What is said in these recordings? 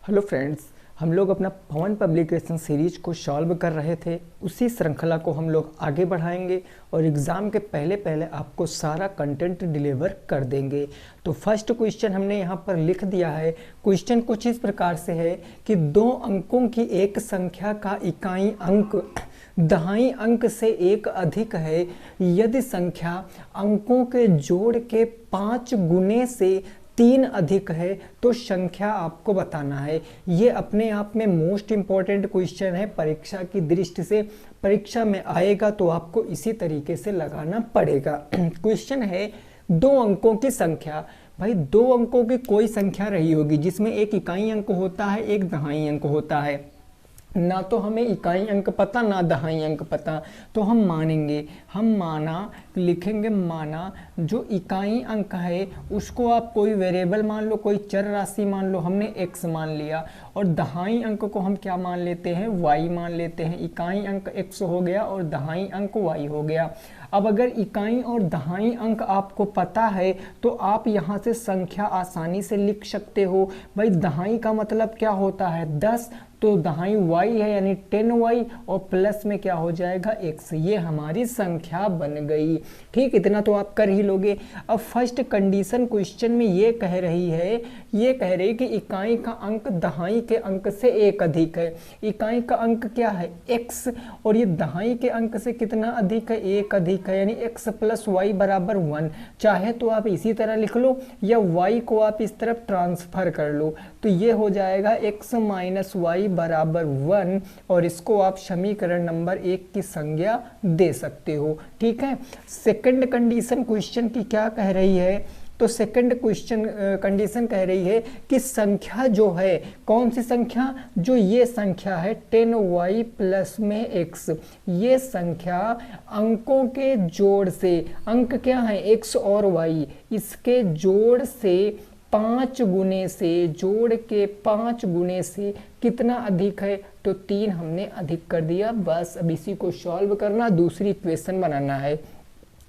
Hello friends, हम लोग अपना भवन पब्लिकेशन सीरीज को सॉल्व कर रहे थे। उसी श्रृंखला को हम लोग आगे बढ़ाएंगे और एग्ज़ाम के पहले पहले आपको सारा कंटेंट डिलीवर कर देंगे। तो फर्स्ट क्वेश्चन हमने यहाँ पर लिख दिया है। क्वेश्चन कुछ इस प्रकार से है कि दो अंकों की एक संख्या का इकाई अंक दहाई अंक से एक अधिक है यदि संख्या अंकों के जोड़ के 5 गुने से 3 अधिक है तो संख्या आपको बताना है। ये अपने आप में मोस्ट इम्पॉर्टेंट क्वेश्चन है परीक्षा की दृष्टि से। परीक्षा में आएगा तो आपको इसी तरीके से लगाना पड़ेगा। क्वेश्चन है दो अंकों की संख्या। भाई दो अंकों की कोई संख्या रही होगी जिसमें एक इकाई अंक होता है, एक दहाई अंक होता है। ना तो हमें इकाई अंक पता ना दहाई अंक पता, तो हम मानेंगे, हम माना लिखेंगे। माना जो इकाई अंक है उसको आप कोई वेरिएबल मान लो, कोई चर राशि मान लो, हमने x मान लिया। और दहाई अंक को हम क्या मान लेते हैं, y मान लेते हैं। इकाई अंक x हो गया और दहाई अंक y हो गया। अब अगर इकाई और दहाई अंक आपको पता है तो आप यहाँ से संख्या आसानी से लिख सकते हो। भाई दहाई का मतलब क्या होता है 10, तो दहाई y है यानी 10y और प्लस में क्या हो जाएगा x। ये हमारी संख्या बन गई। ठीक, इतना तो आप कर ही लोगे। अब फर्स्ट कंडीशन क्वेश्चन में ये कह रही है कि इकाई का अंक दहाई के अंक से एक अधिक है। इकाई का अंक क्या है x और ये दहाई के अंक से कितना अधिक है, एक अधिक है, यानी x प्लस वाई बराबर 1। चाहे तो आप इसी तरह लिख लो या y को आप इस तरफ ट्रांसफर कर लो, तो ये हो जाएगा x माइनस वाई बराबर 1 और इसको आप समीकरण नंबर 1 की संज्ञा दे सकते हो। ठीक है। सेकंड कंडीशन क्वेश्चन की क्या कह रही है, तो सेकंड क्वेश्चन कंडीशन कह रही है कि संख्या जो है, कौन सी संख्या, जो ये संख्या है 10y प्लस में x, ये संख्या अंकों के जोड़ से, अंक क्या है x और y, इसके जोड़ से 5 गुने से, जोड़ के 5 गुने से कितना अधिक है, तो 3 हमने अधिक कर दिया। बस अब इसी को सॉल्व करना, दूसरी इक्वेशन बनाना है।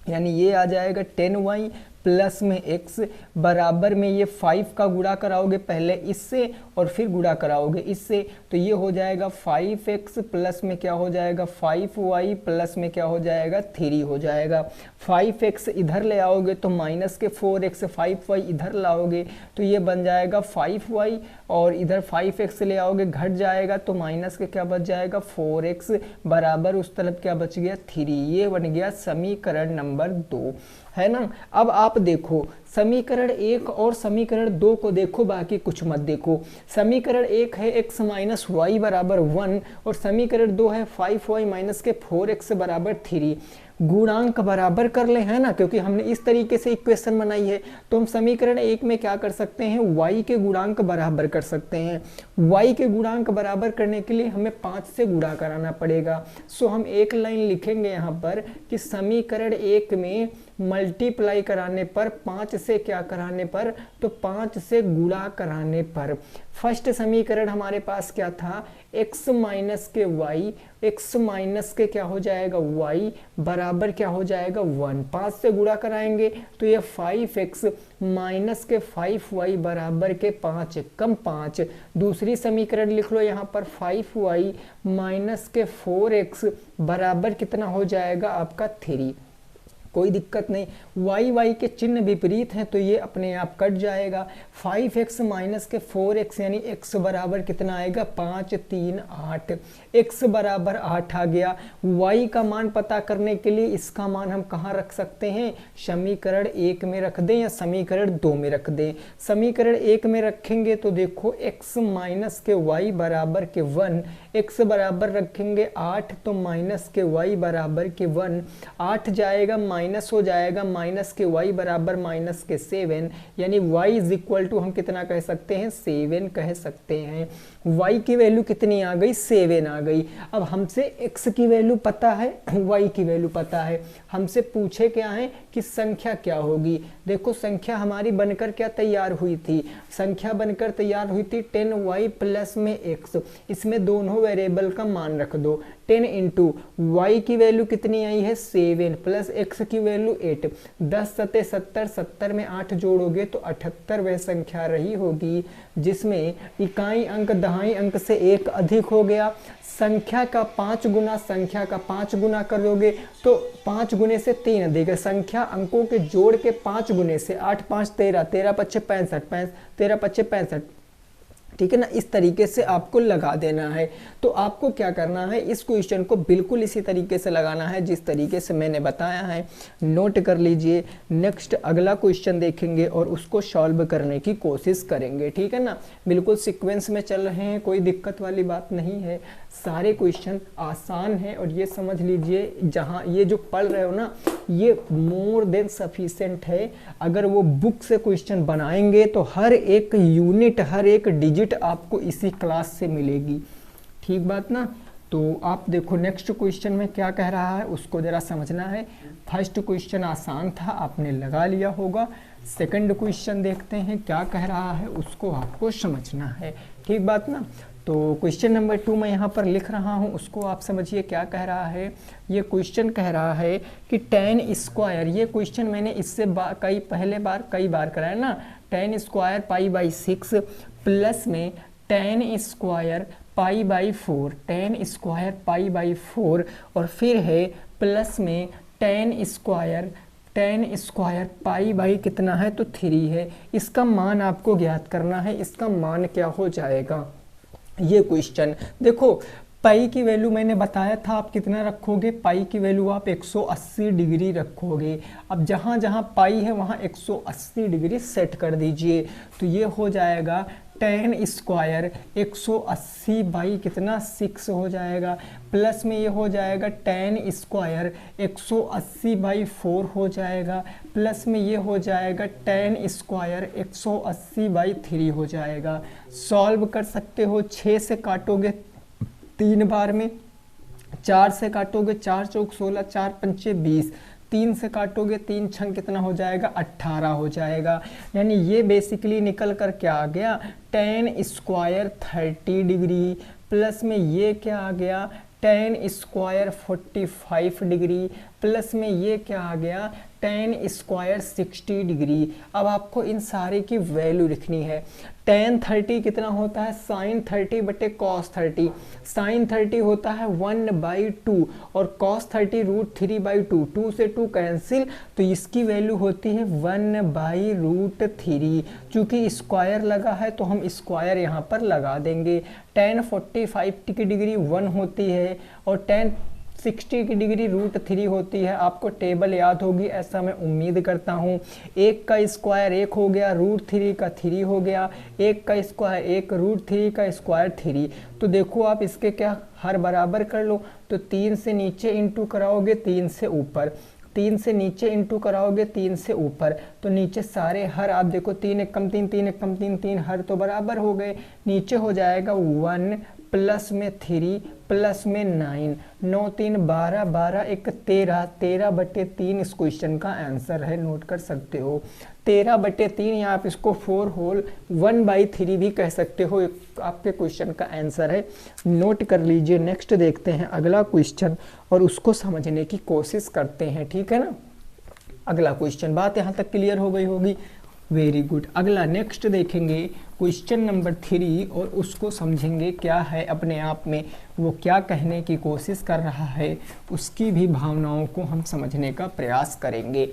यानी ये आ जाएगा 10y प्लस में x बराबर में ये 5 का गुणा कराओगे पहले इससे और फिर गुणा कराओगे इससे, तो ये हो जाएगा 5x प्लस में क्या हो जाएगा 5y प्लस में क्या हो जाएगा 3 हो जाएगा। 5x इधर ले आओगे तो माइनस के 4x, 5y इधर लाओगे तो ये बन जाएगा 5y और इधर 5x ले आओगे घट जाएगा तो माइनस के क्या बच जाएगा 4x बराबर उस तरफ क्या बच गया 3। ये बन गया समीकरण नंबर 2, है ना। अब आप देखो समीकरण 1 और समीकरण 2 को देखो, बाकी कुछ मत देखो। समीकरण 1 है x माइनस वाई बराबर 1 और समीकरण 2 है 5y माइनस के 4x बराबर 3। गुणांक बराबर कर ले, है ना, क्योंकि हमने इस तरीके से इक्वेशन बनाई है। तो हम समीकरण 1 में क्या कर सकते हैं, y के गुणांक बराबर कर सकते हैं। y के गुणांक बराबर करने के लिए हमें 5 से गुणा कराना पड़ेगा। सो हम एक लाइन लिखेंगे यहाँ पर कि समीकरण 1 में मल्टीप्लाई कराने पर 5 से क्या कराने पर, तो 5 से गुणा कराने पर। फर्स्ट समीकरण हमारे पास क्या था, x माइनस के y, x माइनस के क्या हो जाएगा y बराबर क्या हो जाएगा 1। 5 से गुणा कराएंगे तो ये 5x माइनस के 5y बराबर के 5 कम 5। दूसरी समीकरण लिख लो यहाँ पर 5y माइनस के 4x बराबर कितना हो जाएगा आपका 3। कोई दिक्कत नहीं, y के चिन्ह विपरीत हैं तो ये अपने आप कट जाएगा। 5x माइनस के 4x यानी x बराबर कितना आएगा 5 3 8, x बराबर 8 आ गया। y का मान पता करने के लिए इसका मान हम कहाँ रख सकते हैं, समीकरण 1 में रख दें या समीकरण 2 में रख दें। समीकरण 1 में रखेंगे तो देखो x माइनस के y बराबर के 1, x बराबर रखेंगे 8 तो माइनस के y बराबर के 1, 8 जाएगा माइनस हो जाएगा माइनस के y बराबर माइनस के 7, यानी y इज इक्वल टू हम कितना कह सकते हैं 7 कह सकते हैं। y की वैल्यू कितनी आ गई 7 आ गई। अब हमसे x की वैल्यू पता है, y की वैल्यू पता है, हमसे पूछे क्या है कि संख्या क्या होगी। देखो संख्या हमारी बनकर क्या तैयार हुई थी, संख्या बनकर तैयार हुई थी 10y प्लस में x। इसमें दोनों वेरिएबल का मान रख दो। 10 इंटू वाई की वैल्यू कितनी आई है 7 प्लस x की वैल्यू 8, 10 सते 70, 70 में 8 जोड़ोगे तो 78 वह संख्या रही होगी जिसमें इकाई अंक दहाई अंक से 1 अधिक हो गया। संख्या का 5 गुना संख्या का 5 गुना करोगे तो 5 गुने से 3 अधिक है। संख्या अंकों के जोड़ के 5 गुने से 8 5 13, 13 पच्चे 65, 13 पच्चे 65, ठीक है ना। इस तरीके से आपको लगा देना है। तो आपको क्या करना है, इस क्वेश्चन को बिल्कुल इसी तरीके से लगाना है जिस तरीके से मैंने बताया है। नोट कर लीजिए। नेक्स्ट अगला क्वेश्चन देखेंगे और उसको सॉल्व करने की कोशिश करेंगे, ठीक है ना। बिल्कुल सीक्वेंस में चल रहे हैं, कोई दिक्कत वाली बात नहीं है, सारे क्वेश्चन आसान है। और ये समझ लीजिए जहाँ ये जो पढ़ रहे हो ना, ये मोर देन सफिशिएंट है। अगर वो बुक से क्वेश्चन बनाएंगे तो हर एक यूनिट हर एक डिजिट आपको इसी क्लास से मिलेगी, ठीक बात ना। तो आप देखो नेक्स्ट क्वेश्चन में क्या कह रहा है उसको जरा समझना है। फर्स्ट क्वेश्चन आसान था, आपने लगा लिया होगा। सेकंड क्वेश्चन देखते हैं क्या कह रहा है, उसको आपको समझना है, ठीक बात ना। तो क्वेश्चन नंबर 2 मैं यहाँ पर लिख रहा हूँ, उसको आप समझिए क्या कह रहा है। ये क्वेश्चन कह रहा है कि tan स्क्वायर, ये क्वेश्चन मैंने इससे कई बार कराया ना। tan square pi by 6 plus में tan square pi by 4, tan square pi by 4 और फिर है प्लस में tan स्क्वायर पाई बाई कितना है तो 3 है। इसका मान आपको ज्ञात करना है, इसका मान क्या हो जाएगा। ये क्वेश्चन देखो, पाई की वैल्यू मैंने बताया था आप कितना रखोगे, पाई की वैल्यू आप 180 डिग्री रखोगे। अब जहाँ जहाँ पाई है वहाँ 180 डिग्री सेट कर दीजिए। तो ये हो जाएगा tan स्क्वायर 180 बाई कितना 6 हो जाएगा, प्लस में ये हो जाएगा tan स्क्वायर 180 बाई 4 हो जाएगा, प्लस में ये हो जाएगा tan स्क्वायर 180 बाई 3 हो जाएगा। सॉल्व कर सकते हो, 6 से काटोगे 3 बार में, 4 से काटोगे 4 चौक 16, 4 पंचे 20, 3 से काटोगे 3 छंग कितना हो जाएगा 18 हो जाएगा। यानी ये बेसिकली निकल कर क्या आ गया tan स्क्वायर 30 डिग्री, प्लस में ये क्या आ गया tan स्क्वायर 45 डिग्री, प्लस में ये क्या आ गया tan स्क्वायर 60 डिग्री। अब आपको इन सारे की वैल्यू लिखनी है। tan 30 कितना होता है sin 30 बटे cos 30, sin 30 होता है 1/2 और cos 30 √3/2, 2 से 2 कैंसिल, तो इसकी वैल्यू होती है 1/√3। चूँकि स्क्वायर लगा है तो हम स्क्वायर यहाँ पर लगा देंगे। tan 45 की डिग्री 1 होती है और tan 60 की डिग्री √3 होती है। आपको टेबल याद होगी ऐसा मैं उम्मीद करता हूँ। 1 का स्क्वायर 1 हो गया, √3 का 3 हो गया, 1 का स्क्वायर 1, √3 का स्क्वायर 3। तो देखो आप इसके क्या हर बराबर कर लो, तो 3 से नीचे इंटू कराओगे 3 से ऊपर, 3 से नीचे इंटू कराओगे 3 से ऊपर, तो नीचे सारे हर आप देखो 3 1 कम 3, 3 1 कम 3, 3 हर तो बराबर हो गए। नीचे हो जाएगा 1 प्लस में 3 प्लस में 9, 9 3 12, 12 1 13, 13/3 इस क्वेश्चन का आंसर है। नोट कर सकते हो 13/3 या आप इसको 4 होल 1/3 भी कह सकते हो, आपके क्वेश्चन का आंसर है। नोट कर लीजिए। नेक्स्ट देखते हैं अगला क्वेश्चन और उसको समझने की कोशिश करते हैं, ठीक है ना। अगला क्वेश्चन, बात यहाँ तक क्लियर हो गई होगी, वेरी गुड। अगला नेक्स्ट देखेंगे क्वेश्चन नंबर 3 और उसको समझेंगे क्या है अपने आप में, वो क्या कहने की कोशिश कर रहा है, उसकी भी भावनाओं को हम समझने का प्रयास करेंगे।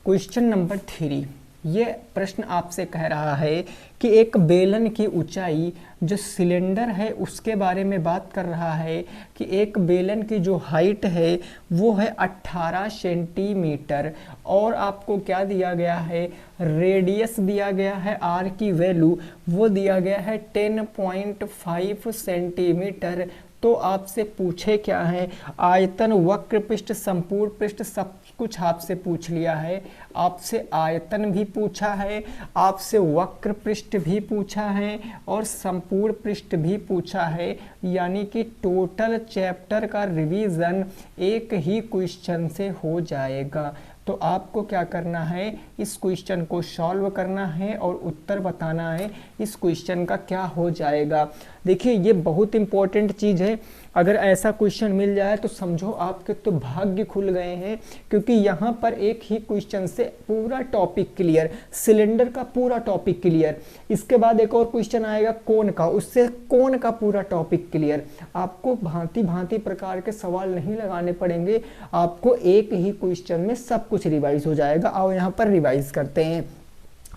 क्वेश्चन नंबर 3, ये प्रश्न आपसे कह रहा है कि एक बेलन की ऊंचाई जो सिलेंडर है उसके बारे में बात कर रहा है कि एक बेलन की जो हाइट है वो है 18 सेंटीमीटर और आपको क्या दिया गया है, रेडियस दिया गया है, आर की वैल्यू वो दिया गया है 10.5 सेंटीमीटर। तो आपसे पूछे क्या है, आयतन, वक्र पृष्ठ, संपूर्ण पृष्ठ, सब कुछ आपसे पूछ लिया है। आपसे आयतन भी पूछा है, आपसे वक्र पृष्ठ भी पूछा है और संपूर्ण पृष्ठ भी पूछा है। यानी कि टोटल चैप्टर का रिवीजन एक ही क्वेश्चन से हो जाएगा। तो आपको क्या करना है, इस क्वेश्चन को सॉल्व करना है और उत्तर बताना है इस क्वेश्चन का क्या हो जाएगा। देखिए ये बहुत इंपॉर्टेंट चीज़ है, अगर ऐसा क्वेश्चन मिल जाए तो समझो आपके तो भाग्य खुल गए हैं, क्योंकि यहाँ पर एक ही क्वेश्चन से पूरा टॉपिक क्लियर, सिलेंडर का पूरा टॉपिक क्लियर। इसके बाद एक और क्वेश्चन आएगा कोन का, उससे कोन का पूरा टॉपिक क्लियर। आपको भांति भांति प्रकार के सवाल नहीं लगाने पड़ेंगे, आपको एक ही क्वेश्चन में सब कुछ रिवाइज हो जाएगा। आओ यहाँ पर रिवाइज करते हैं।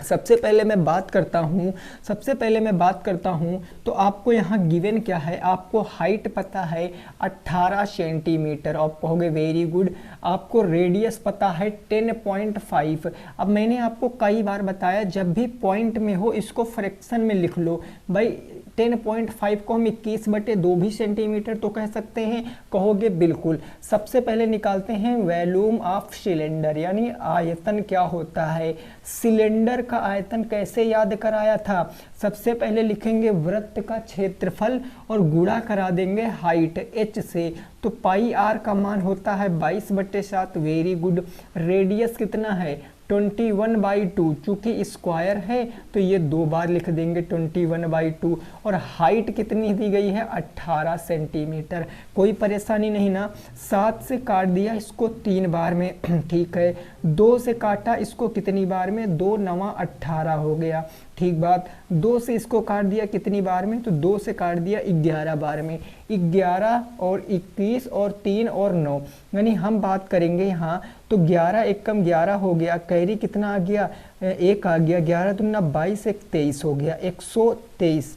सबसे पहले मैं बात करता हूँ तो आपको यहाँ गिवन क्या है, आपको हाइट पता है 18 सेंटीमीटर, आप कहोगे वेरी गुड। आपको रेडियस पता है 10.5। अब मैंने आपको कई बार बताया जब भी पॉइंट में हो इसको फ्रैक्शन में लिख लो भाई। 10.5 को हम 21/2 भी सेंटीमीटर तो कह सकते हैं, कहोगे बिल्कुल। सबसे पहले निकालते हैं वॉल्यूम ऑफ सिलेंडर, यानी आयतन क्या होता है। सिलेंडर का आयतन कैसे याद कराया था, सबसे पहले लिखेंगे वृत्त का क्षेत्रफल और गुणा करा देंगे हाइट h से, तो पाई r का मान होता है 22/7। Very good. रेडियस कितना है 21/2, चूंकि स्क्वायर है तो ये 2 बार लिख देंगे 21/2। और हाइट कितनी दी गई है 18 सेंटीमीटर। कोई परेशानी नहीं ना, 7 से काट दिया इसको 3 बार में ठीक है, 2 से काटा इसको कितनी बार में, 2 9 18 हो गया, ठीक बात। 2 से इसको काट दिया कितनी बार में, तो 2 से काट दिया 11 बार में। 11 और 21 और 3 और 9, यानी हम बात करेंगे यहाँ तो 11 एकम 11 हो गया, कैरी कितना आ गया 1 आ गया, 11 दूना 22 1 23 हो गया, 123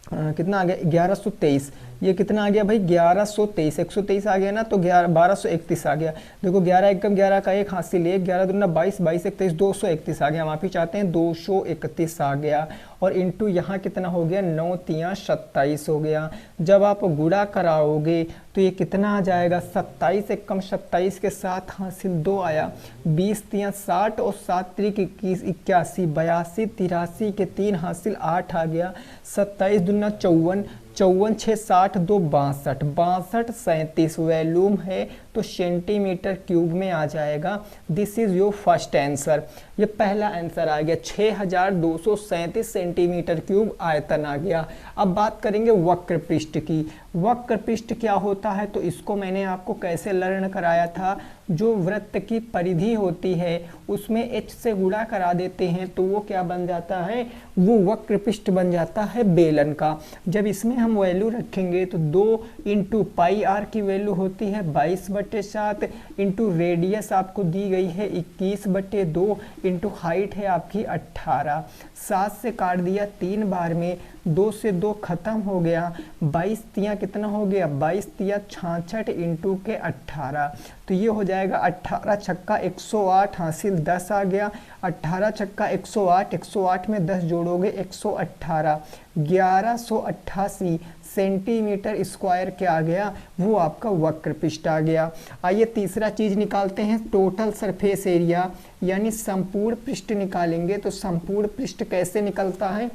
कितना आ गया 1123। ये कितना आ गया भाई 1123, 123 आ गया ना, तो 1231 आ गया। देखो 11 एकम 11 का एक हासिल 1, 11 दूना 22, 22 21 231 आ गया, माफी चाहते हैं 231 आ गया। और इंटू यहाँ कितना हो गया 9 3 27 हो गया। जब आप गुणा कराओगे तो ये कितना आ जाएगा 27 एकम 27 के साथ हासिल 2 आया, 20 3 60 और 7 3 21 81 82 83 के 3 हासिल 8 आ गया, 27 दूना 54, 54 6 60 2 62, 62 37 वॉल्यूम है तो सेंटीमीटर क्यूब में आ जाएगा। This is your first answer. ये पहला आंसर आ गया, 6237 सेंटीमीटर क्यूब आयतन आ गया। अब बात करेंगे वक्र पृष्ठ की। वक्र पृष्ठ क्या होता है, तो इसको मैंने आपको कैसे लर्न कराया था। जो वृत्त की परिधि होती है उसमें h से गुणा करा देते हैं तो वो क्या बन जाता है, वो वक्र पृष्ठ बन जाता है बेलन का। जब इसमें हम वैल्यू रखेंगे तो 2 इंटू पाई आर की वैल्यू होती है 22/7, इंटू रेडियस आपको दी गई है 21/2, इंटू हाइट है आपकी 18। 7 से काट दिया 3 बार में, 2 से 2 खत्म हो गया, 22 तिया कितना हो गया 22 तिया 66 इंटू के 18, तो ये हो जाएगा 18 छक्का 108 हासिल 10 आ गया। 18 छक्का 108, 108 में 10 जोड़ोगे 118, 1188 सेंटीमीटर स्क्वायर क्या आ गया, वो आपका वक्र पृष्ठ आ गया। आइए तीसरा चीज निकालते हैं, टोटल सरफेस एरिया, यानी संपूर्ण पृष्ठ निकालेंगे। तो संपूर्ण पृष्ठ कैसे निकलता है,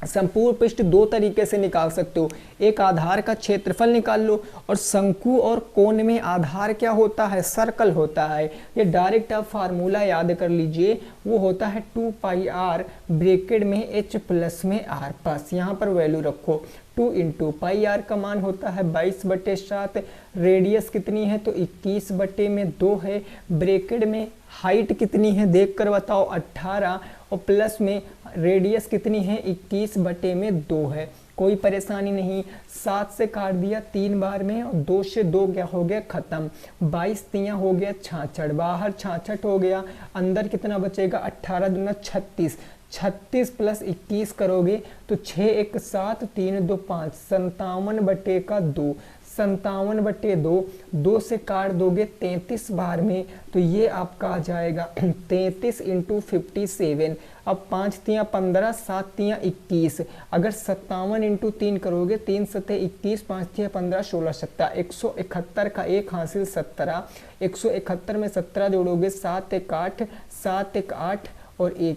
संपूर्ण पृष्ठ 2 तरीके से निकाल सकते हो। एक आधार का क्षेत्रफल निकाल लो, और शंकु और कोण में आधार क्या होता है, सर्कल होता है। ये डायरेक्ट आप फार्मूला याद कर लीजिए, वो होता है 2 पाई आर ब्रैकेट में h प्लस में r पास, यहाँ पर वैल्यू रखो। 2 इंटू पाई आर का मान होता है 22/7, रेडियस कितनी है तो 21/2 है, ब्रैकेट में हाइट कितनी है देख कर बताओ 18, और प्लस में रेडियस कितनी है 21/2 है। कोई परेशानी नहीं, 7 से काट दिया 3 बार में, और 2 से 2 क्या हो गया खत्म, 22 तिया हो गया 66, बाहर 66 हो गया, अंदर कितना बचेगा 18 दूना 36, 36 प्लस 21 करोगे तो 6 1 7 3 2 5, 57/2, 57/2, 2 से काट दोगे 33 बार में, तो ये आपका आ जाएगा 33 इंटू 57। अब 5 तिया 15, 7 तिया 21, अगर 57 इंटू 3 करोगे 3 सते 21, 5 तिया 15, 16 सत्ता 171 का एक हासिल 17, 171 में 17 जोड़ोगे 7 1 8, 7 1 8 और 1,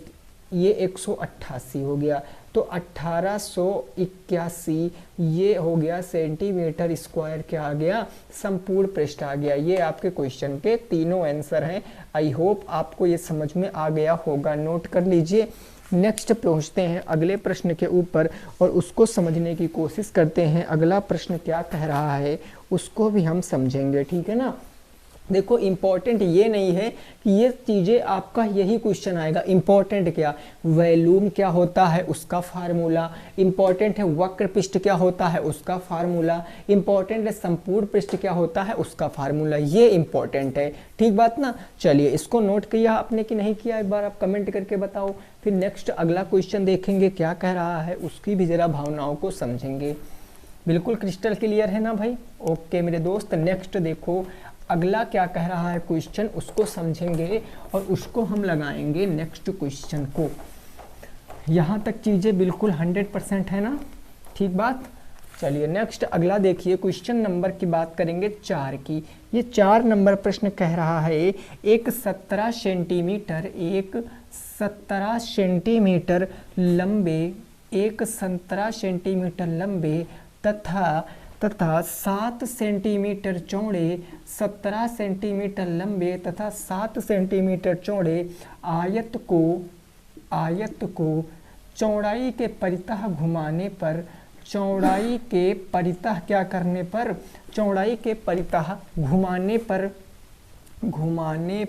ये 188 हो गया। तो 1881 ये हो गया सेंटीमीटर स्क्वायर क्या आ गया, संपूर्ण पृष्ठ आ गया। ये आपके क्वेश्चन के तीनों आंसर हैं। आई होप आपको ये समझ में आ गया होगा, नोट कर लीजिए। नेक्स्ट पहुँचते हैं अगले प्रश्न के ऊपर और उसको समझने की कोशिश करते हैं। अगला प्रश्न क्या कह रहा है उसको भी हम समझेंगे, ठीक है ना। देखो इम्पॉर्टेंट ये नहीं है कि ये चीज़ें आपका यही क्वेश्चन आएगा। इम्पॉर्टेंट क्या, वॉल्यूम क्या होता है उसका फार्मूला, इम्पॉर्टेंट है वक्र पृष्ठ क्या होता है उसका फार्मूला, इम्पॉर्टेंट है संपूर्ण पृष्ठ क्या होता है उसका फार्मूला, ये इम्पॉर्टेंट है, ठीक बात ना। चलिए इसको नोट किया आपने कि नहीं किया, एक बार आप कमेंट करके बताओ। फिर नेक्स्ट अगला क्वेश्चन देखेंगे क्या कह रहा है, उसकी भी ज़रा भावनाओं को समझेंगे। बिल्कुल क्रिस्टल क्लियर है ना भाई? ओके मेरे दोस्त, नेक्स्ट देखो अगला क्या कह रहा है क्वेश्चन, उसको समझेंगे और उसको हम लगाएंगे नेक्स्ट क्वेश्चन को। यहाँ तक चीज़ें बिल्कुल 100% है ना, ठीक बात। चलिए नेक्स्ट अगला देखिए, क्वेश्चन नंबर की बात करेंगे 4 की। ये 4 नंबर प्रश्न कह रहा है एक 17 सेंटीमीटर लंबे तथा 7 सेंटीमीटर चौड़े 17 सेंटीमीटर लंबे तथा 7 सेंटीमीटर चौड़े आयत को चौड़ाई के परितः घुमाने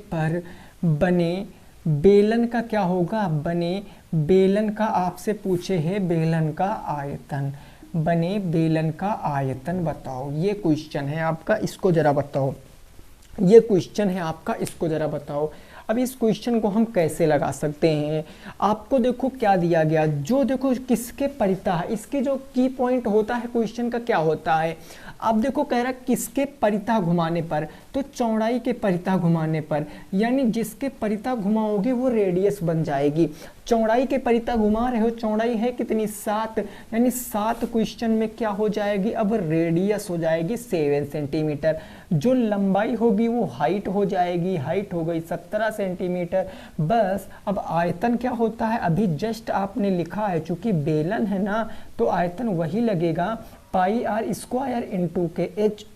पर बने बेलन का क्या होगा, बने बेलन का आपसे पूछे है बेलन का आयतन, बने बेलन का आयतन बताओ। ये क्वेश्चन है आपका, इसको जरा बताओ। ये क्वेश्चन है आपका, इसको जरा बताओ। अब इस क्वेश्चन को हम कैसे लगा सकते हैं, आपको देखो क्या दिया गया, जो देखो किसके परितः, इसके जो की पॉइंट होता है क्वेश्चन का क्या होता है। अब देखो कह रहा किसके परितः घुमाने पर, तो चौड़ाई के परितः घुमाने पर, यानी जिसके परितः घुमाओगे वो रेडियस बन जाएगी। चौड़ाई के परितः घुमा रहे हो, चौड़ाई है कितनी 7, यानी 7 क्वेश्चन में क्या हो जाएगी, अब रेडियस हो जाएगी 7 सेंटीमीटर। जो लंबाई होगी वो हाइट हो जाएगी, हाइट हो गई 17 सेंटीमीटर। बस अब आयतन क्या होता है, अभी जस्ट आपने लिखा है, चूंकि बेलन है ना तो आयतन वही लगेगा पाई आर स्क्वायर इंटू के एच।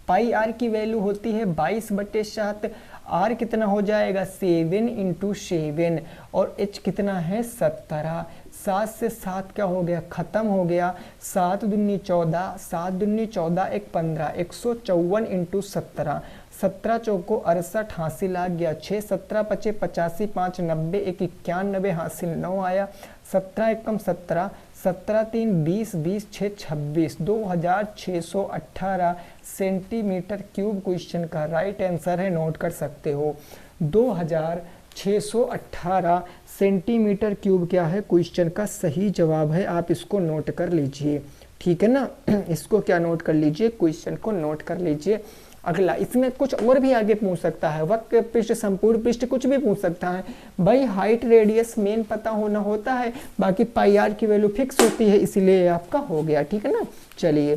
पाई आर की वैल्यू होती है 22/7, आर कितना हो जाएगा 7 इंटू 7 और एच कितना है 17। 7 से 7 क्या हो गया, खत्म हो गया। 7 दूनी 14, 7 दूनी 14, 1 15, 154 इंटू 17, 17 चौको 68 हासिल आ गया 6, 17 पचे 85, 5 90, 1 91 हासिल 9 आया, 17 एकम 17, 17 3 20, 20 6 26, 2618 सेंटीमीटर क्यूब क्वेश्चन का राइट आंसर है, नोट कर सकते हो। 2618 सेंटीमीटर क्यूब क्या है क्वेश्चन का सही जवाब है, आप इसको नोट कर लीजिए, ठीक है ना। इसको क्या नोट कर लीजिए, क्वेश्चन को नोट कर लीजिए। अगला इसमें कुछ और भी आगे पूछ सकता है, वक्र पृष्ठ, संपूर्ण पृष्ठ, कुछ भी पूछ सकता है भाई। हाइट रेडियस मेन पता होना होता है, बाकी पाई आर की वैल्यू फिक्स होती है, इसीलिए आपका हो गया, ठीक है ना। चलिए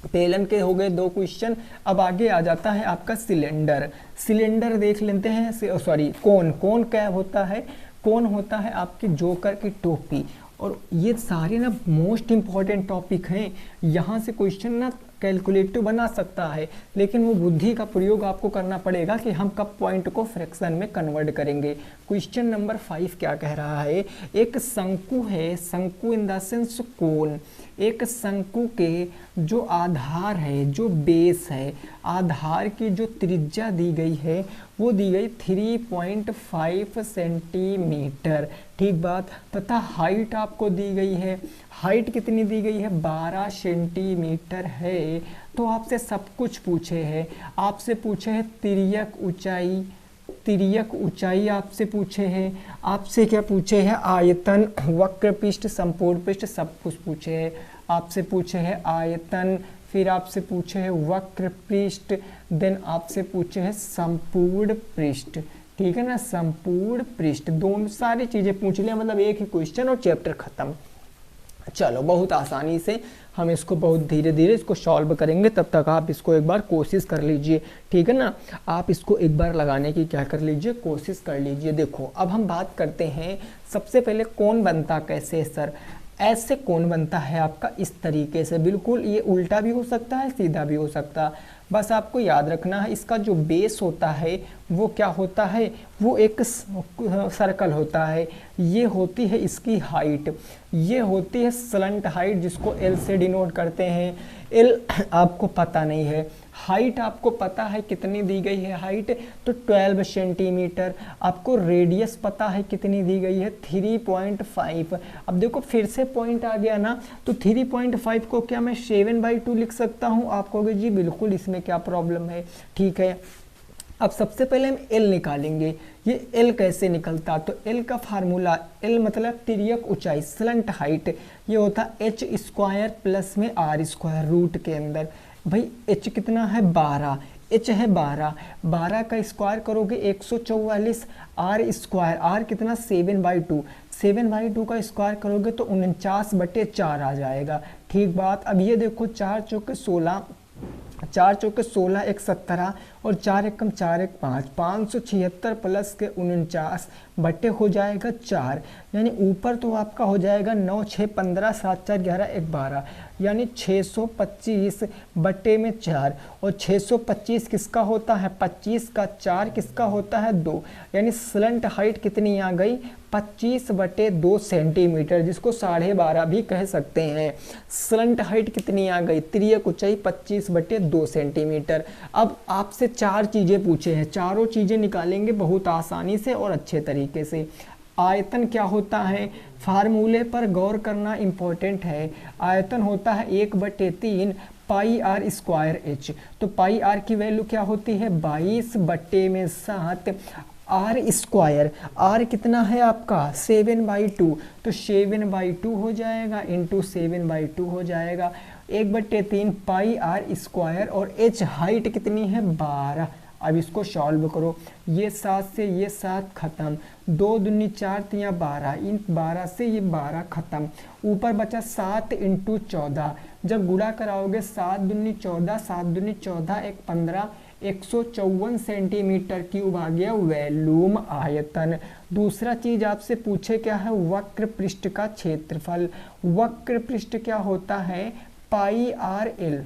बेलन के हो गए 2 क्वेश्चन। अब आगे आ जाता है आपका सिलेंडर। सिलेंडर देख लेते हैं, सॉरी कोन क्या होता है, कोन होता है आपकी जोकर की टोपी। और ये सारे ना मोस्ट इंपॉर्टेंट टॉपिक हैं, यहाँ से क्वेश्चन ना कैलकुलेटिव बना सकता है, लेकिन वो बुद्धि का प्रयोग आपको करना पड़ेगा कि हम कब पॉइंट को फ्रैक्शन में कन्वर्ट करेंगे। क्वेश्चन नंबर 5 क्या कह रहा है, एक शंकु है, शंकु इन द सेंस कोन, एक शंकु के जो आधार है, जो बेस है, आधार की जो त्रिज्या दी गई है वो दी गई 3.5 सेंटीमीटर, ठीक बात। तथा हाइट आपको दी गई है, हाइट कितनी दी गई है 12 सेंटीमीटर है। तो आपसे सब कुछ पूछे हैं, आपसे पूछे हैं तिर्यक ऊंचाई आपसे पूछे हैं, आपसे क्या पूछे हैं आयतन, वक्र पृष्ठ, संपूर्ण पृष्ठ, सब कुछ पूछे हैं। आपसे पूछे हैं आयतन, फिर आपसे पूछे हैं वक्र पृष्ठ, देन आपसे पूछे हैं संपूर्ण पृष्ठ, ठीक है ना, संपूर्ण पृष्ठ। दोनों सारी चीजें पूछ लिया, मतलब एक ही क्वेश्चन और चैप्टर खत्म। चलो बहुत आसानी से हम इसको बहुत धीरे धीरे इसको सॉल्व करेंगे, तब तक आप इसको एक बार कोशिश कर लीजिए, ठीक है ना। आप इसको एक बार लगाने की क्या कर लीजिए, कोशिश कर लीजिए। देखो अब हम बात करते हैं, सबसे पहले कौन बनता कैसे है सर, ऐसे कौन बनता है आपका इस तरीके से, बिल्कुल ये उल्टा भी हो सकता है, सीधा भी हो सकता है। बस आपको याद रखना है इसका जो बेस होता है वो क्या होता है, वो एक सर्कल होता है। ये होती है इसकी हाइट, ये होती है स्लंट हाइट जिसको एल से डिनोट करते हैं। एल आपको पता नहीं है, हाइट आपको पता है कितनी दी गई है हाइट, तो 12 सेंटीमीटर। आपको रेडियस पता है कितनी दी गई है, 3.5। अब देखो फिर से पॉइंट आ गया ना, तो 3.5 को क्या मैं 7/2 लिख सकता हूँ? आप कहोगे जी बिल्कुल, इसमें क्या प्रॉब्लम है। ठीक है, अब सबसे पहले हम एल निकालेंगे। ये एल कैसे निकलता, तो एल का फार्मूला, एल मतलब तिर्यक ऊंचाई, स्लंट हाइट, ये होता एच स्क्वायर प्लस में आर स्क्वायर रूट के अंदर। भाई एच कितना है 12, एच है 12, 12 का स्क्वायर करोगे 144, आर स्क्वायर, आर कितना 7/2, 7/2 का स्क्वायर करोगे तो 49/4 आ जाएगा। ठीक बात। अब ये देखो 4 चौके 16, 4 चौके 16, 1 17 और 4 एकम 4 1 5, 576 प्लस के 49 बटे हो जाएगा 4, यानी ऊपर तो आपका हो जाएगा 9 6 15 7 4 11 1 12, यानी 625 बटे में 4। और 625 किसका होता है, 25 का 4 किसका होता है 2, यानी स्लंट हाइट कितनी आ गई 25/2 सेंटीमीटर, जिसको 12.5 भी कह सकते हैं। स्लंट हाइट कितनी आ गई, तिर्यक ऊंचाई 25/2 सेंटीमीटर। अब आपसे 4 चीज़ें पूछे हैं, चारों चीज़ें निकालेंगे बहुत आसानी से और अच्छे तरीके से। आयतन क्या होता है, फार्मूले पर गौर करना इंपॉर्टेंट है। आयतन होता है 1/3 पाई आर स्क्वायर एच। तो पाई आर की वैल्यू क्या होती है 22/7 आर स्क्वायर। आर कितना है आपका 7/2, तो 7/2 हो जाएगा इंटू 7/2 हो जाएगा 1/3 पाई आर स्क्वायर। और एच हाइट कितनी है 12। अब इसको सॉल्व करो, ये 7 से ये 7 खत्म, 2 दूनी 4 तिया 12, इन 12 से ये 12 खत्म, ऊपर बचा 7 इंटू 14। जब गुणा कराओगे 7 दूनी 14, 7 दूनी 14 1 15, 154 सेंटीमीटर क्यूब आ गया वॉल्यूम आयतन। दूसरा चीज आपसे पूछे क्या है, वक्र पृष्ठ का क्षेत्रफल। वक्र पृष्ठ क्या होता है पाई आर एल,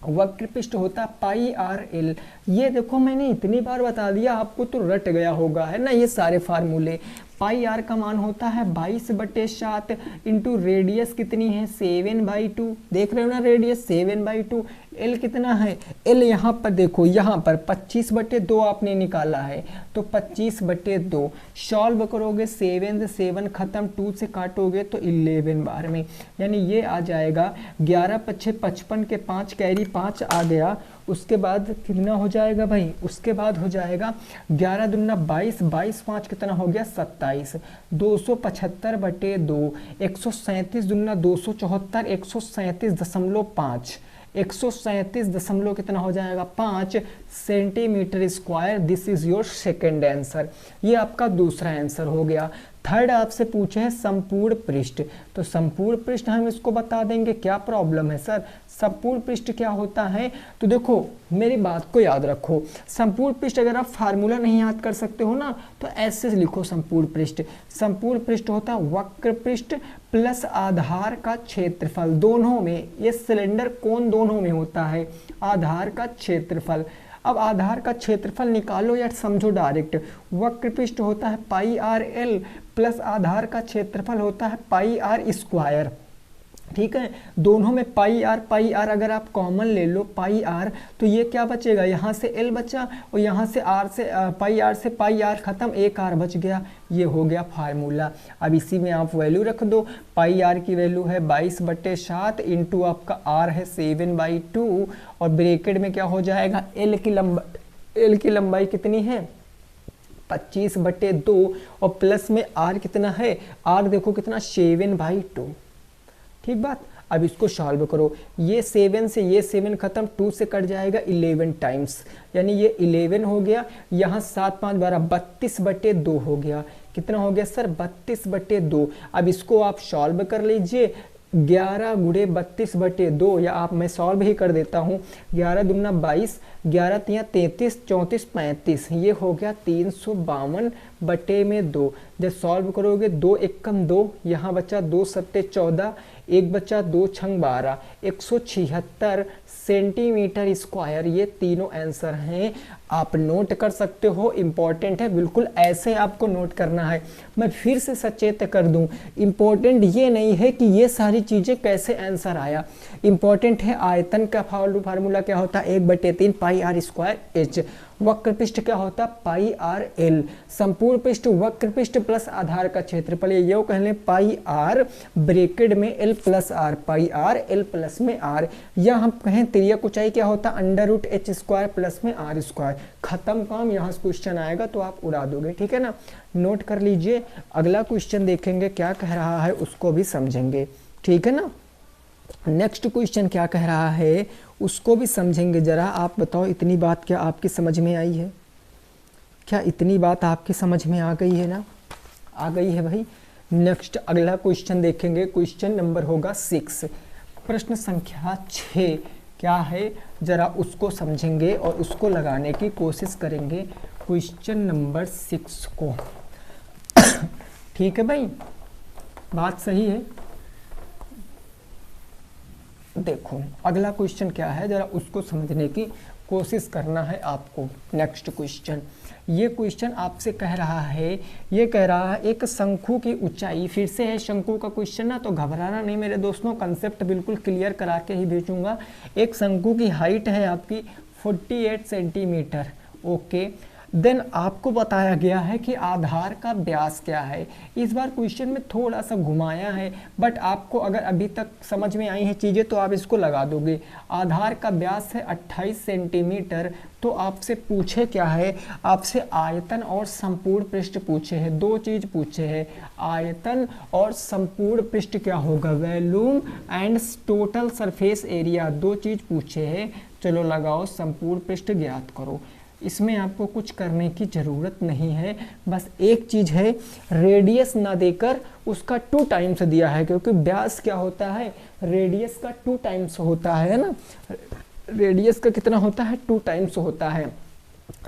वक्र पृष्ठ होता पाई आर एल। ये देखो मैंने इतनी बार बता दिया आपको तो रट गया होगा, है ना ये सारे फार्मूले। पाई आर का मान होता है 22/7 इंटू रेडियस कितनी है 7/2, देख रहे हो ना रेडियस 7/2। एल कितना है, एल यहाँ पर देखो, यहाँ पर 25/2 आपने निकाला है, तो 25/2 सॉल्व करोगे 7 से 7 खत्म, 2 से काटोगे तो 11 बार में, यानी ये आ जाएगा 11 5 55 के 5 कैरी 5 आ गया। उसके बाद कितना हो जाएगा भाई, उसके बाद हो जाएगा 11 दूना 22, 22 5 कितना हो गया 27, 275/2, 137 दूना 274, 137.5, 137 कितना हो जाएगा 5 centimetre square. This is your second answer. ये आपका दूसरा आंसर हो गया। थर्ड आपसे पूछे हैं संपूर्ण पृष्ठ, तो संपूर्ण पृष्ठ हम इसको बता देंगे, क्या प्रॉब्लम है सर। संपूर्ण पृष्ठ क्या होता है, तो देखो मेरी बात को याद रखो, संपूर्ण पृष्ठ अगर आप फार्मूला नहीं याद कर सकते हो ना तो ऐसे लिखो संपूर्ण पृष्ठ। संपूर्ण पृष्ठ होता है वक्र पृष्ठ प्लस आधार का क्षेत्रफल, दोनों में, ये सिलेंडर कोण दोनों में होता है, आधार का क्षेत्रफल। अब आधार का क्षेत्रफल निकालो या समझो डायरेक्ट, वक्र पृष्ठ होता है पाई आर एल प्लस आधार का क्षेत्रफल होता है पाई आर स्क्वायर। ठीक है, दोनों में पाई आर अगर आप कॉमन ले लो पाई आर, तो ये क्या बचेगा, यहाँ से एल बचा और यहाँ से आर से पाई आर खत्म, एक आर बच गया। ये हो गया फार्मूला। अब इसी में आप वैल्यू रख दो, पाई आर की वैल्यू है 22/7 इंटू आपका आर है 7/2 और ब्रैकेट में क्या हो जाएगा एल की लंबाई कितनी है 25/2 और प्लस में आर कितना है, आर देखो कितना 7/2। ठीक बात। अब इसको सॉल्व करो, ये 7 से ये 7 खत्म, 2 से कट जाएगा 11 टाइम्स, यानी ये 11 हो गया। यहाँ 7 5 12 32/2 हो गया। कितना हो गया सर 32/2। अब इसको आप सॉल्व कर लीजिए, 11 गुणे 32/2, या आप मैं सॉल्व ही कर देता हूँ, 11 दूना 22, 11 तिया 33, 34 35, ये हो गया 352/2। जब सॉल्व करोगे 2 एकम 2, यहाँ बचा 2 सत्ते 14, एक बचा 2 छंग 12, 176 सेंटीमीटर स्क्वायर। ये तीनों आंसर हैं, आप नोट कर सकते हो, इंपॉर्टेंट है, बिल्कुल ऐसे आपको नोट करना है। मैं फिर से सचेत कर दूं, इंपॉर्टेंट ये नहीं है कि ये सारी चीज़ें कैसे आंसर आया, इंपॉर्टेंट है आयतन का फार्मूला क्या होता है 1/3 पाई आर स्क्वायर एच, वक्र पृष्ठ क्या होता है पाई आर एल, संपूर्ण पृष्ठ वक्र पृष्ठ प्लस आधार का क्षेत्रफल, ये कह लें पाई आर ब्रैकेट में L plus R, pi R L plus में आर, या हम कहें त्रिज्यक ऊंचाई क्या होता है √h स्क्वायर प्लस में आर स्क्वायर। खत्म काम, यहाँ से क्वेश्चन आएगा तो आप उड़ा दोगे, ठीक है ना, नोट कर लीजिए। अगला क्वेश्चन देखेंगे क्या कह रहा है, उसको भी समझेंगे, ठीक है ना। नेक्स्ट क्वेश्चन क्या कह रहा है उसको भी समझेंगे। जरा आप बताओ, इतनी बात क्या आपकी समझ में आई है? क्या इतनी बात आपकी समझ में आ गई है ना? आ गई है भाई। नेक्स्ट अगला क्वेश्चन देखेंगे, क्वेश्चन नंबर होगा 6, प्रश्न संख्या 6 क्या है जरा उसको समझेंगे और उसको लगाने की कोशिश करेंगे, क्वेश्चन नंबर 6 को। ठीक है भाई, बात सही है। देखो अगला क्वेश्चन क्या है, जरा उसको समझने की कोशिश करना है आपको। नेक्स्ट क्वेश्चन, ये क्वेश्चन आपसे कह रहा है, ये कह रहा है एक शंकु की ऊंचाई, फिर से है शंकु का क्वेश्चन ना, तो घबराना नहीं मेरे दोस्तों, कंसेप्ट बिल्कुल क्लियर करा के ही भेजूंगा। एक शंकु की हाइट है आपकी 48 सेंटीमीटर, ओके। देन आपको बताया गया है कि आधार का व्यास क्या है। इस बार क्वेश्चन में थोड़ा सा घुमाया है, बट आपको अगर अभी तक समझ में आई हैं चीज़ें तो आप इसको लगा दोगे। आधार का व्यास है 28 सेंटीमीटर, तो आपसे पूछे क्या है, आपसे आयतन और संपूर्ण पृष्ठ पूछे हैं, दो चीज़ पूछे हैं, आयतन और संपूर्ण पृष्ठ क्या होगा, volume and total surface area, दो चीज़ पूछे हैं। चलो लगाओ, संपूर्ण पृष्ठ ज्ञात करो। इसमें आपको कुछ करने की ज़रूरत नहीं है, बस एक चीज़ है, रेडियस ना देकर उसका 2 टाइम्स दिया है, क्योंकि व्यास क्या होता है, रेडियस का 2 टाइम्स होता है ना, रेडियस का कितना होता है 2 टाइम्स होता है।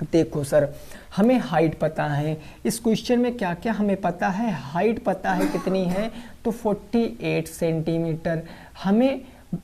देखो सर, हमें हाइट पता है, इस क्वेश्चन में क्या क्या हमें पता है, हाइट पता है कितनी है तो 48 सेंटीमीटर, हमें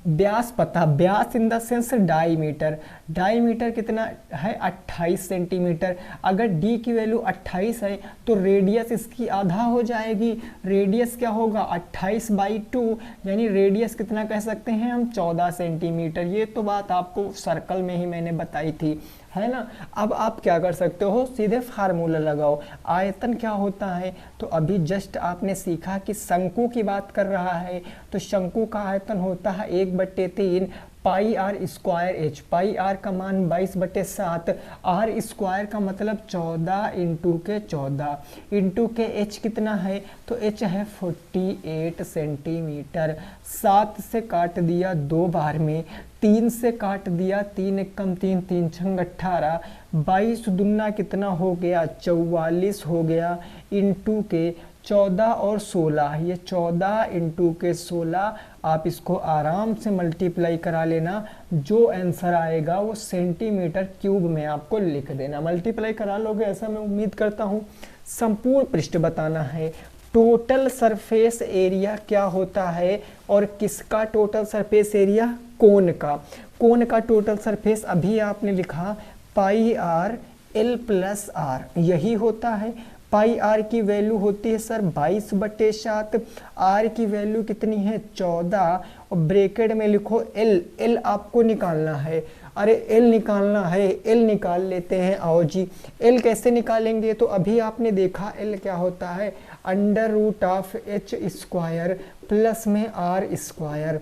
व्यास पता, व्यास in the sense diameter, diameter कितना है 28 सेंटीमीटर। अगर d की वैल्यू 28 है तो रेडियस इसकी आधा हो जाएगी, रेडियस क्या होगा 28/2, यानी रेडियस कितना कह सकते हैं हम 14 सेंटीमीटर। ये तो बात आपको सर्कल में ही मैंने बताई थी, है ना। अब आप क्या कर सकते हो, सीधे फार्मूला लगाओ। आयतन क्या होता है, तो अभी जस्ट आपने सीखा कि शंकु की बात कर रहा है, तो शंकु का आयतन होता है 1/3 pi R square H, pi R का मान 22/7, आर स्क्वायर का मतलब 14 इंटू के 14 इंटू के एच कितना है, तो एच है 48 सेंटीमीटर। 7 से काट दिया 2 बार में, 3 से काट दिया 3 एकम 3, 3 छंग 18, 22 दुना कितना हो गया 44 हो गया, इंटू के 14 और 16, ये 14 इंटू के 16, आप इसको आराम से मल्टीप्लाई करा लेना, जो आंसर आएगा वो सेंटीमीटर क्यूब में आपको लिख देना। मल्टीप्लाई करा लोगे ऐसा मैं उम्मीद करता हूँ। संपूर्ण पृष्ठ बताना है, टोटल सरफेस एरिया क्या होता है, और किसका टोटल सरफेस एरिया, कोन का, कोन का टोटल सरफेस अभी आपने लिखा पाई आर एल प्लस आर, यही होता है। पाई आर की वैल्यू होती है सर 22/7, आर की वैल्यू कितनी है 14, और ब्रैकेट में लिखो एल, एल आपको निकालना है। अरे एल निकालना है, एल निकाल लेते हैं, आओ जी। एल कैसे निकालेंगे, तो अभी आपने देखा एल क्या होता है √h स्क्वायर प्लस में आर स्क्वायर।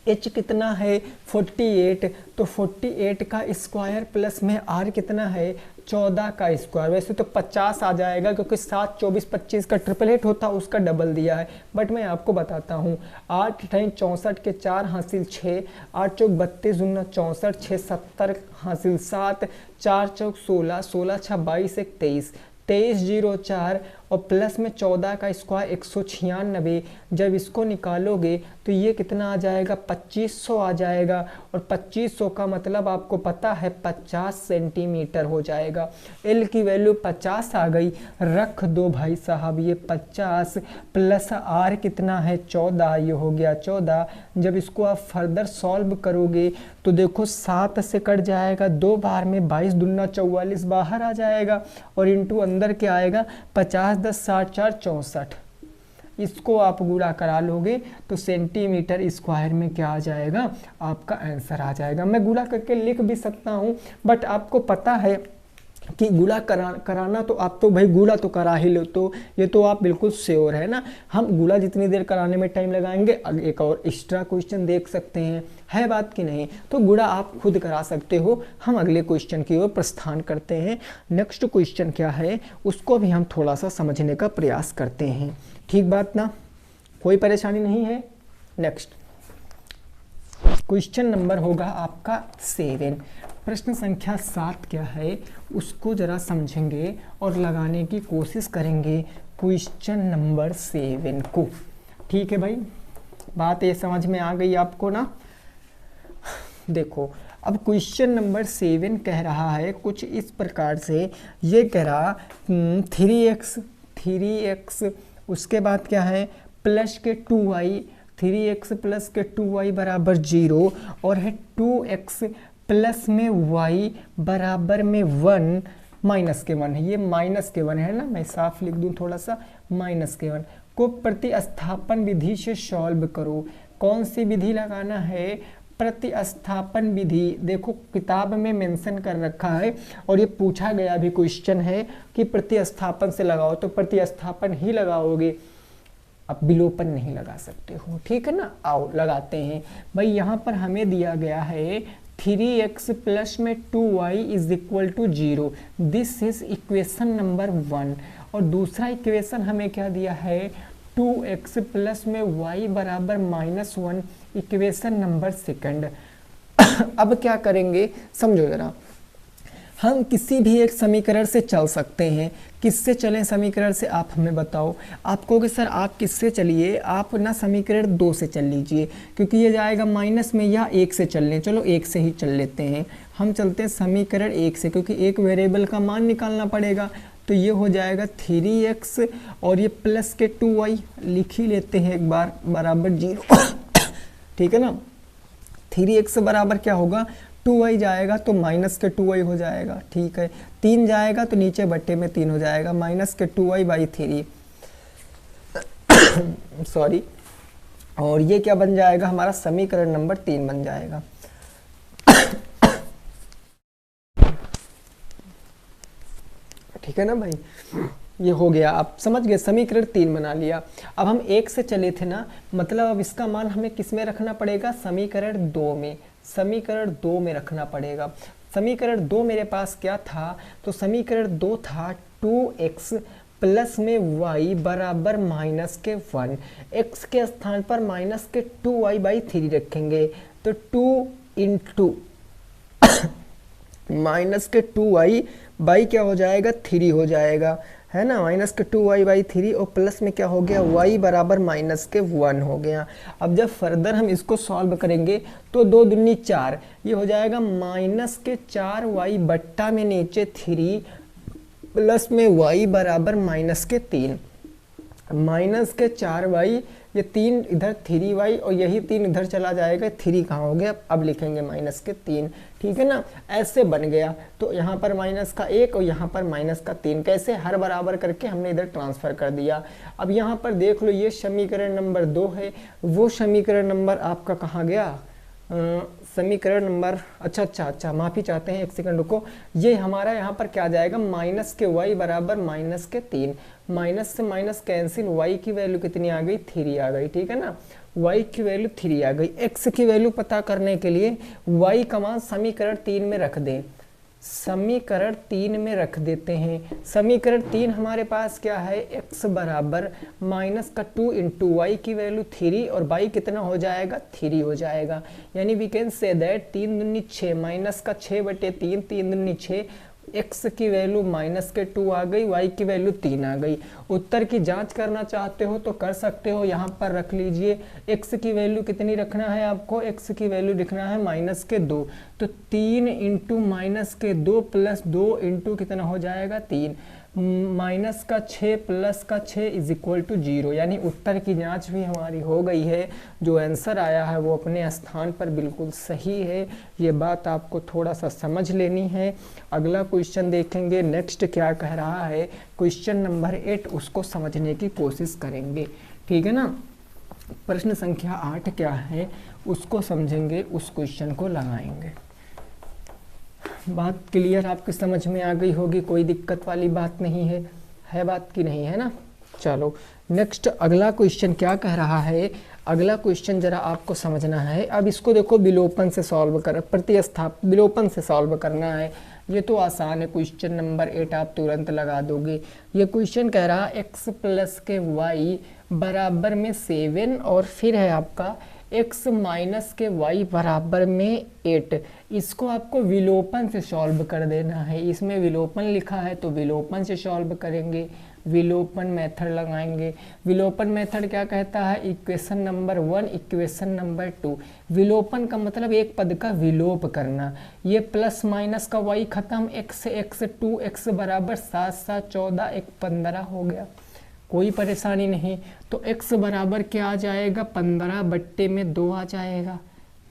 h कितना है 48, तो 48 का स्क्वायर प्लस में r कितना है 14 का स्क्वायर। वैसे तो 50 आ जाएगा, क्योंकि 7, 24, 25 का ट्रिपलेट होता है, उसका डबल दिया है, बट मैं आपको बताता हूँ। 8 × 64 के 4 हासिल 6, 8 चौक 32 दूना 64, 6 70 हासिल 7, 4 चौक 16, 16 6 22 1 23, 23 0 4, और प्लस में 14 का स्क्वायर 196। जब इसको निकालोगे तो ये कितना आ जाएगा, 2500 आ जाएगा। और 2500 का मतलब आपको पता है 50 सेंटीमीटर हो जाएगा। एल की वैल्यू 50 आ गई, रख दो भाई साहब ये 50 प्लस आर कितना है 14, ये हो गया 14। जब इसको आप फर्दर सॉल्व करोगे तो देखो 7 से कट जाएगा, 2 बार में 22 दूना 44 बाहर आ जाएगा और इंटू अंदर क्या आएगा 50 10 60 4 64। इसको आप गुणा करा लोगे तो सेंटीमीटर स्क्वायर में क्या आ जाएगा, आपका आंसर आ जाएगा। मैं गुणा करके लिख भी सकता हूँ, बट आपको पता है कि गुणा कराना तो आप तो भाई गुणा तो करा ही लो, तो ये तो आप बिल्कुल श्योर है ना। हम गुणा जितनी देर कराने में टाइम लगाएंगे, एक और एक्स्ट्रा क्वेश्चन देख सकते हैं, है बात कि नहीं। तो गुणा आप खुद करा सकते हो। हम अगले क्वेश्चन की ओर प्रस्थान करते हैं। नेक्स्ट क्वेश्चन क्या है उसको भी हम थोड़ा सा समझने का प्रयास करते हैं, ठीक बात ना, कोई परेशानी नहीं है। नेक्स्ट क्वेश्चन नंबर होगा आपका 7। प्रश्न संख्या 7 क्या है उसको जरा समझेंगे और लगाने की कोशिश करेंगे क्वेश्चन नंबर 7 को। ठीक है भाई, बात ये समझ में आ गई आपको ना। देखो अब क्वेश्चन नंबर 7 कह रहा है कुछ इस प्रकार से, ये कह रहा 3x उसके बाद क्या है प्लस के 2y, 3x प्लस के 2y बराबर 0 और है 2x प्लस में y बराबर में 1 माइनस के 1 है, ये माइनस के 1 है ना, मैं साफ लिख दूं थोड़ा सा, माइनस के 1 को प्रतिस्थापन विधि से सॉल्व करो। कौन सी विधि लगाना है, प्रतिस्थापन विधि। देखो किताब में मेंशन कर रखा है और ये पूछा गया भी क्वेश्चन है कि प्रतिस्थापन से लगाओ, तो प्रतिस्थापन ही लगाओगे, अब विलोपन नहीं लगा सकते हो, ठीक है ना। आओ लगाते हैं भाई। यहाँ पर हमें दिया गया है 3x प्लस में 2y is equal to 0, this is equation number 1। और दूसरा इक्वेशन हमें क्या दिया है 2x प्लस में y बराबर -1, इक्वेशन नंबर 2। अब क्या करेंगे समझो जरा, हम किसी भी एक समीकरण से चल सकते हैं। किससे चलें समीकरण से, आप हमें बताओ। आप कहोगे सर आप किससे चलिए, आप ना समीकरण 2 से चल लीजिए क्योंकि ये जाएगा माइनस में, या 1 से चल लें, चलो 1 से ही चल लेते हैं। हम चलते हैं समीकरण 1 से क्योंकि एक वेरिएबल का मान निकालना पड़ेगा। तो ये हो जाएगा 3x और ये प्लस के 2y लिख ही लेते हैं एक बार बराबर 0। ठीक है ना, 3x बराबर क्या होगा 2y जाएगा तो माइनस के 2y हो जाएगा, ठीक है। 3 जाएगा तो नीचे बट्टे में 3 हो जाएगा, माइनस के 2y बाई 3 सॉरी। और ये क्या बन जाएगा हमारा समीकरण नंबर 3 बन जाएगा। ठीक है ना भाई, ये हो गया, आप समझ गए, समीकरण 3 बना लिया। अब हम 1 से चले थे ना, मतलब अब इसका मान हमें किस में रखना पड़ेगा, समीकरण 2 में, समीकरण 2 में रखना पड़ेगा। समीकरण 2 मेरे पास क्या था, तो समीकरण 2 था 2x प्लस में y बराबर माइनस के 1, x के स्थान पर माइनस के 2y बाई 3 रखेंगे, तो 2 इंटू माइनस के 2y बाई क्या हो जाएगा 3 हो जाएगा, है ना, माइनस के 2y बाई 3 और प्लस में क्या हो गया y बराबर माइनस के 1 हो गया। अब जब फर्दर हम इसको सॉल्व करेंगे तो 2 दूनी 4, ये हो जाएगा माइनस के 4y बट्टा में नीचे 3 प्लस में y बराबर माइनस के 3, माइनस के 4y, ये 3 इधर 3y और यही 3 इधर चला जाएगा, 3 कहाँ हो गया, अब लिखेंगे माइनस के 3, ठीक है ना, ऐसे बन गया। तो यहाँ पर माइनस का 1 और यहाँ पर माइनस का 3, कैसे हर बराबर करके हमने इधर ट्रांसफर कर दिया। अब यहाँ पर देख लो ये समीकरण नंबर 2 है, वो समीकरण नंबर आपका कहाँ गया, समीकरण नंबर अच्छा माफ़ी चाहते हैं, एक सेकंड रुको। ये हमारा यहाँ पर क्या जाएगा माइनस के y बराबर माइनस के 3, माइनस से माइनस कैंसिल, y की वैल्यू कितनी आ गई 3 आ गई, ठीक है ना, y की वैल्यू 3 आ गई। x की वैल्यू पता करने के लिए y का मान समीकरण 3 में रख दें, समीकरण 3 में रख देते हैं। समीकरण 3 हमारे पास क्या है, x बराबर माइनस का 2 इंटू वाई की वैल्यू 3 और y कितना हो जाएगा 3 हो जाएगा, यानी वी कैन से दैट 3 दूनी 6 माइनस का 6 बटे 3, 3 दूनी 6, x की वैल्यू -2 आ गई, y की वैल्यू 3 आ गई। उत्तर की जांच करना चाहते हो तो कर सकते हो, यहाँ पर रख लीजिए x की वैल्यू कितनी रखना है आपको, x की वैल्यू लिखना है -2, तो 3 इंटू -2 प्लस 2 इंटू कितना हो जाएगा 3, -6 प्लस 6 इज इक्वल टू 0, यानी उत्तर की जांच भी हमारी हो गई है। जो आंसर आया है वो अपने स्थान पर बिल्कुल सही है, ये बात आपको थोड़ा सा समझ लेनी है। अगला क्वेश्चन देखेंगे, नेक्स्ट क्या कह रहा है, क्वेश्चन नंबर 8, उसको समझने की कोशिश करेंगे, ठीक है ना। प्रश्न संख्या 8 क्या है उसको समझेंगे, उस क्वेश्चन को लगाएंगे। बात क्लियर आपके समझ में आ गई होगी, कोई दिक्कत वाली बात नहीं है बात की नहीं है ना। चलो नेक्स्ट अगला क्वेश्चन क्या कह रहा है, अगला क्वेश्चन जरा आपको समझना है। अब इसको देखो विलोपन से सॉल्व कर, विलोपन से सॉल्व करना है, ये तो आसान है। क्वेश्चन नंबर 8 आप तुरंत लगा दोगे। ये क्वेश्चन कह रहा है x प्लस के y बराबर में 7 और फिर है आपका x माइनस के y बराबर में 8। इसको आपको विलोपन से सॉल्व कर देना है। इसमें विलोपन लिखा है तो विलोपन से सॉल्व करेंगे, विलोपन मेथड लगाएंगे। विलोपन मेथड क्या कहता है, इक्वेशन नंबर 1 इक्वेशन नंबर 2। विलोपन का मतलब एक पद का विलोप करना। ये प्लस माइनस का y खत्म, x 2x बराबर 7 7 14 1 15 हो गया, कोई परेशानी नहीं। तो x बराबर क्या आ जाएगा, 15/2 आ जाएगा,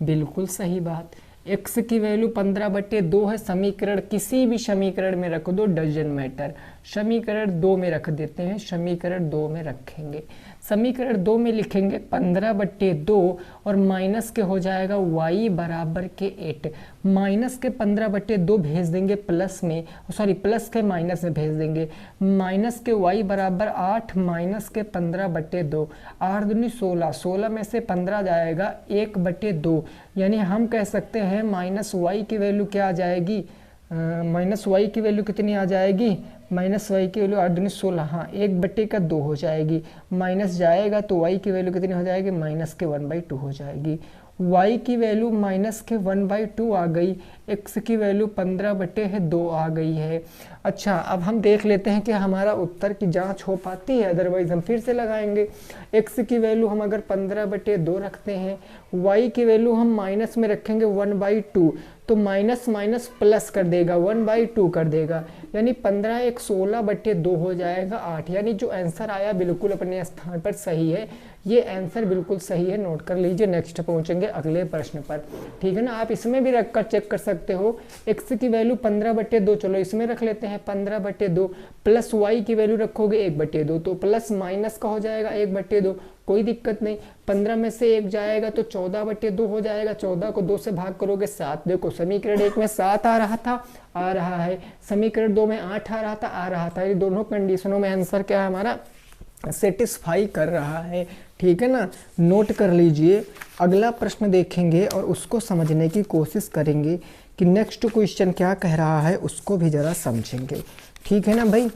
बिल्कुल सही बात। x की वैल्यू 15/2 है। समीकरण किसी भी समीकरण में रख दो, डजन मैटर। समीकरण 2 में रख देते हैं, समीकरण 2 में रखेंगे। समीकरण 2 में लिखेंगे 15/2 और माइनस के हो जाएगा y बराबर के 8। माइनस के 15/2 भेज देंगे प्लस में, सॉरी प्लस के माइनस में भेज देंगे। माइनस के y बराबर 8 माइनस के 15/2, 8 दूनी 16, 16 में से 15 जाएगा 1/2, यानी हम कह सकते हैं माइनस y की वैल्यू क्या आ जाएगी, माइनस वाई की वैल्यू कितनी आ जाएगी, माइनस वाई की वैल्यू 8 दूनी 16, हाँ 1/2 हो जाएगी। माइनस जाएगा तो वाई की वैल्यू कितनी हो जाएगी, -1/2 हो जाएगी। y की वैल्यू -1/2 आ गई, x की वैल्यू 15/2 आ गई है। अच्छा अब हम देख लेते हैं कि हमारा उत्तर की जांच हो पाती है, अदरवाइज हम फिर से लगाएंगे। x की वैल्यू हम अगर 15/2 रखते हैं, y की वैल्यू हम माइनस में रखेंगे 1/2, तो माइनस माइनस प्लस कर देगा, 1/2 कर देगा, यानी 15 1 16/2 हो जाएगा 8। यानी जो आंसर आया बिल्कुल अपने स्थान पर सही है, ये आंसर बिल्कुल सही है, नोट कर लीजिए। नेक्स्ट पहुंचेंगे अगले प्रश्न पर, ठीक है ना। आप इसमें भी रखकर चेक कर सकते हो, x की वैल्यू 15/2, चलो इसमें रख लेते हैं 15/2, प्लस y की वैल्यू रखोगे 1/2, तो प्लस माइनस का हो जाएगा 1/2, कोई दिक्कत नहीं। 15 में से 1 जाएगा तो 14/2 हो जाएगा, 14 को 2 से भाग करोगे 7। देखो समीकरण 1 में 7 आ रहा था, आ रहा है, समीकरण 2 में 8 आ रहा था, आ रहा था। ये दोनों कंडीशनों में आंसर क्या है हमारा, सेटिस्फाई कर रहा है, ठीक है ना। नोट कर लीजिए, अगला प्रश्न देखेंगे और उसको समझने की कोशिश करेंगे कि नेक्स्ट क्वेश्चन क्या कह रहा है, उसको भी ज़रा समझेंगे, ठीक है ना भाई।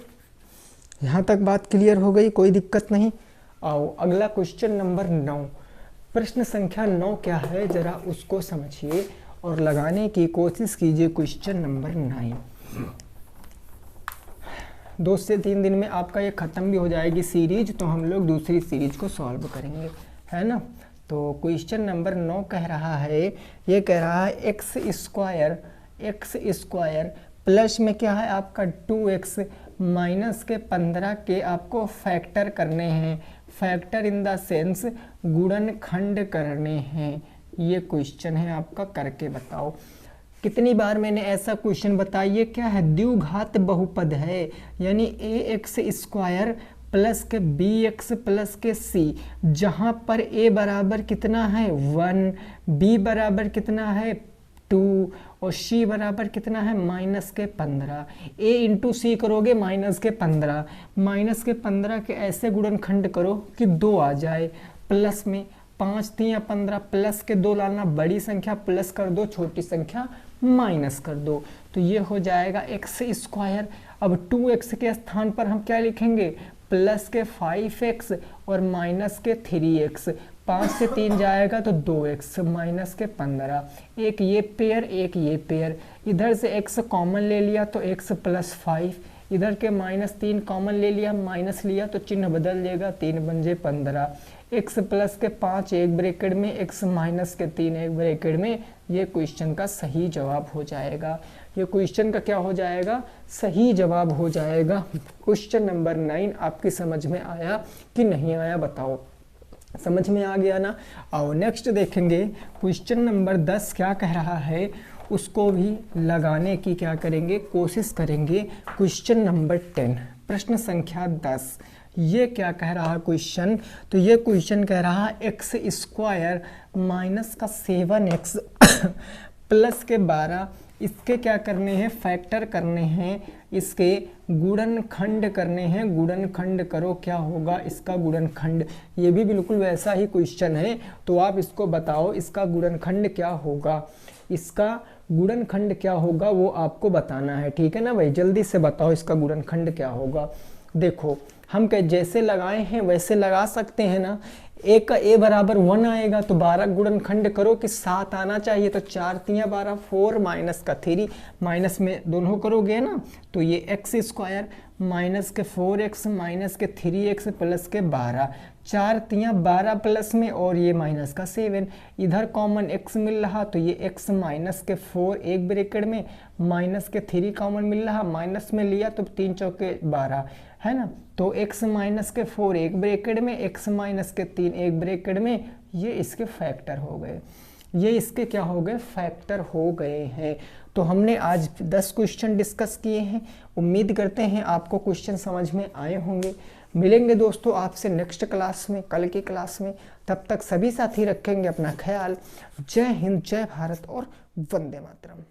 यहाँ तक बात क्लियर हो गई, कोई दिक्कत नहीं। आओ अगला क्वेश्चन नंबर 9, प्रश्न संख्या 9 क्या है जरा उसको समझिए और लगाने की कोशिश कीजिए। क्वेश्चन नंबर 9, 2 से 3 दिन में आपका ये ख़त्म भी हो जाएगी सीरीज, तो हम लोग दूसरी सीरीज को सॉल्व करेंगे, है ना। तो क्वेश्चन नंबर 9 कह रहा है, ये कह रहा है x स्क्वायर प्लस में क्या है आपका 2x माइनस के 15 के आपको फैक्टर करने हैं, फैक्टर इन द सेंस गुणनखंड करने हैं। ये क्वेश्चन है आपका, करके बताओ। कितनी बार मैंने ऐसा क्वेश्चन बताइए, क्या है, द्विघात बहुपद है, यानी ax स्क्वायर प्लस के bx प्लस के c, जहाँ पर a बराबर कितना है 1, b बराबर कितना है 2 और c बराबर कितना है -15। a इंटू सी करोगे -15, -15 के ऐसे गुणनखंड करो कि 2 आ जाए, प्लस में 5 3 15, प्लस के 2 लाना, बड़ी संख्या प्लस कर दो, छोटी संख्या माइनस कर दो, तो ये हो जाएगा x स्क्वायर। अब 2x के स्थान पर हम क्या लिखेंगे, प्लस के 5x और माइनस के 3x, 5 से 3 जाएगा तो 2x माइनस के 15, एक ये पेयर एक ये पेयर, इधर से x कॉमन ले लिया तो x प्लस 5, इधर के -3 कॉमन ले लिया, माइनस लिया तो चिन्ह बदल जाएगा, 3 बन जाए 15, x प्लस के 5 एक ब्रैकेट में, x माइनस के 3 एक ब्रैकेट में। ये क्वेश्चन का सही जवाब हो जाएगा। ये क्वेश्चन का क्या हो जाएगा? सही जवाब हो जाएगा। क्वेश्चन नंबर 9 आपकी समझ में आया कि नहीं आया बताओ? समझ में आ गया ना? आओ नेक्स्ट देखेंगे। क्वेश्चन नंबर 10 क्या कह रहा है, उसको भी लगाने की क्या करेंगे, कोशिश करेंगे। क्वेश्चन नंबर 10 प्रश्न संख्या 10, ये क्या कह रहा है क्वेश्चन? तो ये क्वेश्चन कह रहा है एक्स स्क्वायर माइनस का 7x प्लस के 12, इसके क्या करने हैं? फैक्टर करने हैं, इसके गुणनखंड करने हैं। गुणनखंड करो, क्या होगा इसका गुणनखंड? ये भी बिल्कुल वैसा ही क्वेश्चन है, तो आप इसको बताओ इसका गुणनखंड क्या होगा। इसका गुणनखंड क्या होगा वो आपको बताना है, ठीक है ना भाई? जल्दी से बताओ इसका गुणनखंड क्या होगा। देखो हम जैसे लगाए हैं वैसे लगा सकते हैं ना। a का a बराबर 1 आएगा तो 12 गुणनखंड करो कि 7 आना चाहिए, तो 4 3 12, 4 माइनस का 3, माइनस में दोनों करोगे ना तो ये एक्स स्क्वायर माइनस के 4x माइनस के 3x प्लस के 12, 4 3 12 प्लस में और ये माइनस का 7, इधर कॉमन x मिल रहा तो ये x माइनस के 4 एक ब्रैकेट में, माइनस के 3 कॉमन मिल रहा, माइनस में लिया तो 3 चौके 12 है ना, तो x माइनस के 4 एक ब्रैकेट में, x माइनस के 3 एक ब्रैकेट में, ये इसके फैक्टर हो गए। ये इसके क्या हो गए? फैक्टर हो गए हैं। तो हमने आज 10 क्वेश्चन डिस्कस किए हैं। उम्मीद करते हैं आपको क्वेश्चन समझ में आए होंगे। मिलेंगे दोस्तों आपसे नेक्स्ट क्लास में, कल की क्लास में। तब तक सभी साथी रखेंगे अपना ख्याल। जय हिंद, जय भारत और वंदे मातरम।